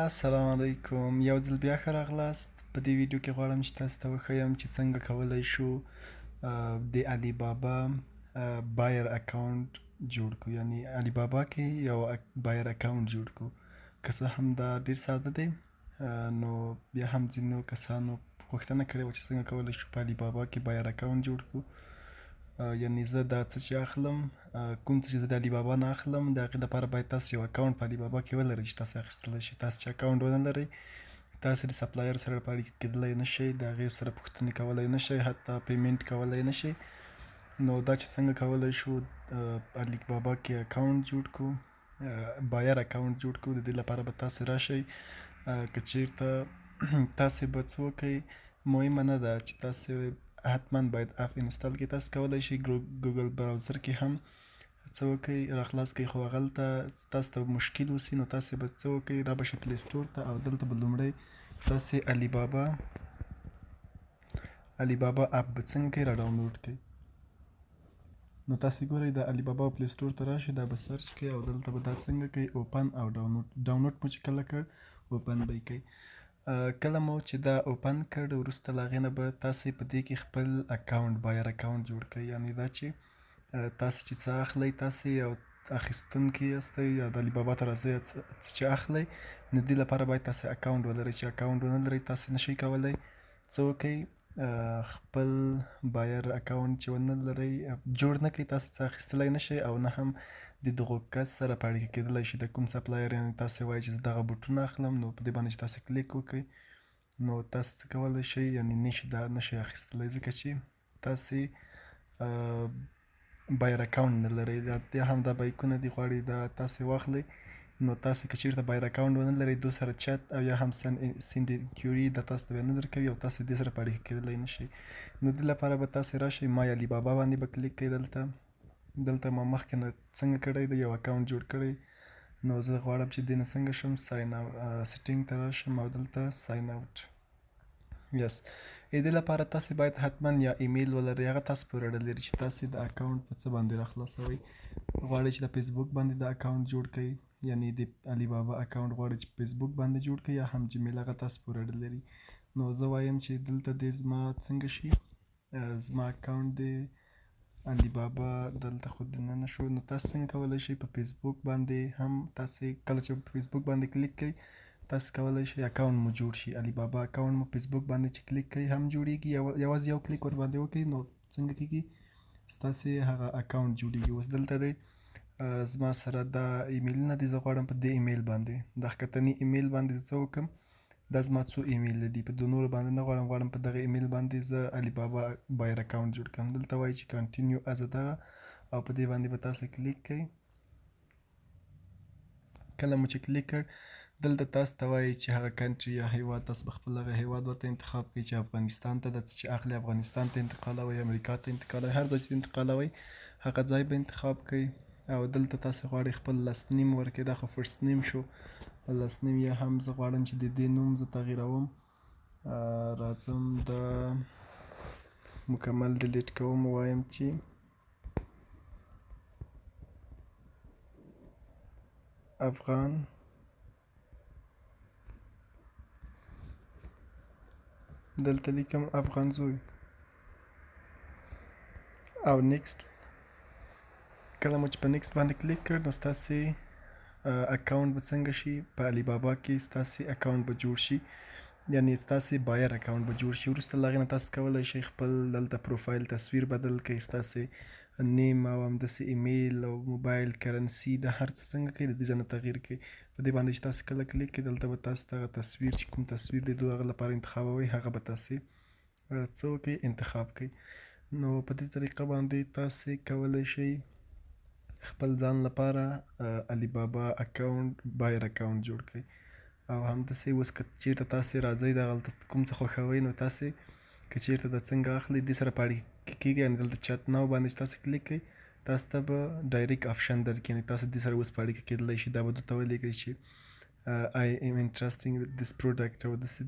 السلام علیکم، یو ځل بیا ښه راغلاست. په دې ویډیو کې غواړم چې تاسو ته وښیم چې څنګه کولی شو د علی بابا بایر اکاونټ جوړ کړو. یعنی علی بابا کې یو بایر اکاونټ جوړ کړو. که څه هم دا ډیر ساده دی، نو بیا هم ځینو کسانو غوښتنه کړې وه چې څنګه کولی شو په علی بابا کې بایر اکاونټ جوړ کړو. یعنی زه دا څه چې اخلم، کوم څه چې زه د علی بابا نه اخلم، د هغې لپاره باید تاسو یو اکاونټ په علی بابا کې ولرئ چې تاسو اخیستلی شئ. تاسو چې اکاونټ ونه لرئ، تاسو د سپلایر سره په اړیکه کېدلی نه شئ، د هغې سره پوښتنې کولی نه شئ، حتی پیمنټ کولی نه شئ. نو دا چې څنګه کولی شو علی بابا کې اکاونټ جوړ کړو، بایر اکاونټ جوړ کړو، د دې لپاره به تاسو راشئ. که چیرته تاسې به څه وکئ، مهمه نه ده چې تاسې حتما باید اپ انسټال کړئ. تاسو کولی شئ ګوګل براوزر کې هم څه وکئ، راخلاص کړئ، خو هغلته تاسو ته مشکل اوسي، نو تاسې به څه وکئ، را به شئ پلی سټور ته او دلته به لومړی تاسې علی بابا اپ به څنګه کړئ، را ډاونلوډ کړئ. نو تاسې ګورئ د علی بابا پلی سټور ته راشئ، دا به سرچ کړئ او دلته به دا څنګه کړئ، اوپن او ډاونلوډ مو چې کله کړ، اوپن به یې کړئ. کله مو چې دا اوپن کړ، وروسته له هغې نه به تاسې په دې کې خپل اکاونټ بایر اکاونټ جوړ کړئ. یعنې دا چې تاسې چې څه اخلئ، تاسې یو اخیستونکي یاستئ، یا د علی بابا ته راځئ څه چې اخلئ، نو دې لپاره باید تاسې اکاونټ ولرئ. چې اکاونټ ونه لرئ، تاسې نشئ کولی څه وکئ، خپل بایر اکاونټ چې ونه لرئ جوړ نه کړئ، تاسې څه اخیستلی نه شئ، او نه هم د دغو کس سره په اړیکه کېدلی شئ. د کوم سپلایر، یعنې تاسې وایئ چې زه دغه بوټونه اخلم، نو په دې باندې چې تاسې کلیک وکئ، نو تاسې څه کولی شئ، یعنې نشئ اخیستلی، ځکه چې تاسې بایر اکاونټ نه لرئ. یا هم دا بایکونه دي غواړئ دا تاسې واخلئ، نو تاسې که چېرته بایر اکاونټ ونه لرئ، دو سره چت او یا هم سینډیکیوري دا تاسو ته بیا نه درکوي، او تاسې دې سره په اړیکه کېدلی نه شئ. نو دې لپاره به تاسې راشئ، مای علی بابا باندې به کلیک کړئ. دلته ما مخکې نه څنګه کړی دی، یو اکاونټ جوړ کړی. نو زه غواړم چې دې نه څنګه شم، ساین سیټینګ ته راشم او دلته ساین اوټ. یس، دې لپاره تاسې باید حتما یا ایمیل ولرئ. هغه تاسو پورې اړه لري چې تاسې د اکاونټ په څه باندې راخلاصوئ. غواړئ چې د فیسبوک باندې د اکاونټ جوړ کړئ، یعنې د علی بابا اکاونټ غواړئ چې فیسبوک باندې جوړ کړئ، یا هم جیمیل، هغه تاسو پورې اړه لري. نو زه وایم چې دلته دې زما څنګه شي، زما اکاونټ دی علی بابا، دلته خو دننه شو. نو تاسو څنګه کولی شئ په فیسبوک باندې هم، تاسې کله چې په فیسبوک باندې کلیک کړئ، تاسو کولی شئ اکاونټ مو جوړ شي. علی بابا اکاونټ مو فیسبوک باندې چې کلیک کړئ هم جوړیږي، یوازې یو کلیک ور باندې وکړئ، نو څنګه کېږي، ستاسې هغه اکاونټ جوړیږي. اوس دلته دی زما سره دا ایمیلونه دي، زه غواړم په دې ایمیل باندې، د ښکتني ایمیل باندې څه وکړم، دا زما څو ایمیل دي، په نورو باندې نه غواړم په دغه ایمیل باندې زه علی بابا بایر اکاونټ جوړ کړم. دلته وایي چې کنټینیو از دغه، او په دې باندې به تاسو کلیک کړئ. کله مو چې کلیک کړ، دلته تاسو ته وایي چې هغه کنټري یا هیواد، تاسو به خپل هغه هیواد ورته انتخاب کړئ چې افغانستان ته ده، چې اخلي افغانستان ته انتقالوئ، امریکا ته انتقالوئ، هر ځای چې انتقالوئ هغه ځای به انتخاب کړئ. او دلته تاسو غواړئ خپل لاست نیم ورکړئ، دا خو فرست نیم شو، لاست نیم یا هم زه غواړم چې د دې نوم زه تغییروم، راځم د مکمل ډیلیټ کوم، وایم چې افغان دلته لیکم افغان زوی او نیکسټ. کله مو چې په نیکسټ باندې کلیک کړ، نو ستاسې اکاونټ به څنګه شي، په علی بابا کې ستاسې اکاونټ به جوړ شي، یعنې ستاسې بایر اکاونټ به جوړ شي. وروسته له هغې نه تاسو کولی شئ خپل دلته پروفایل تصویر بدل کړئ، ستاسې نیم او همداسې ایمیل او موبایل کرنسي، د هر څه څنګه کړئ، د دې ځای نه تغییر کړئ. په دې باندې چې تاسو کله کلیک کړئ، دلته به تاسو ته هغه تصویر چې کوم تصویر دی د هغه لپاره انتخابوئ، هغه به تاسې څه وکړئ، انتخاب کړئ. نو په دې طریقه باندې تاسې کولی شئ خپل ځان لپاره علی بابا اکاونټ بایر اکاونټ جوړ کړئ. او همداسې اوس که چېرته تاسې راځئ دغلته کوم څه خوښوئ، نو تاسې که چېرته د څنګه اخلئ دې سره په اړیکه کېږئ، یعنې دلته چټ ناو باندې چې تاسې کلیک کړئ، تاسو ته به ډایرکټ آپشن درکړي، یعنې تاسو دې سره اوس په اړیکه کېدلی شئ. دا به درته ولیکئ چې I am interested with this product، او داسې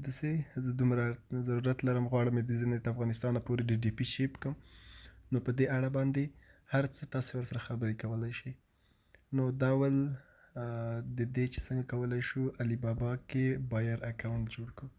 زه دومره ضرورت لرم، غواړم یې د ځینې د افغانستان نه پورې DDP شیپ کړم. نو په دې اړه باندې هر څه تاسې ورسره خبرې کولی شئ. نو دا ول د دې چې څنګه کولی شو الي بابا کې بایر اکاونټ جوړ کړو.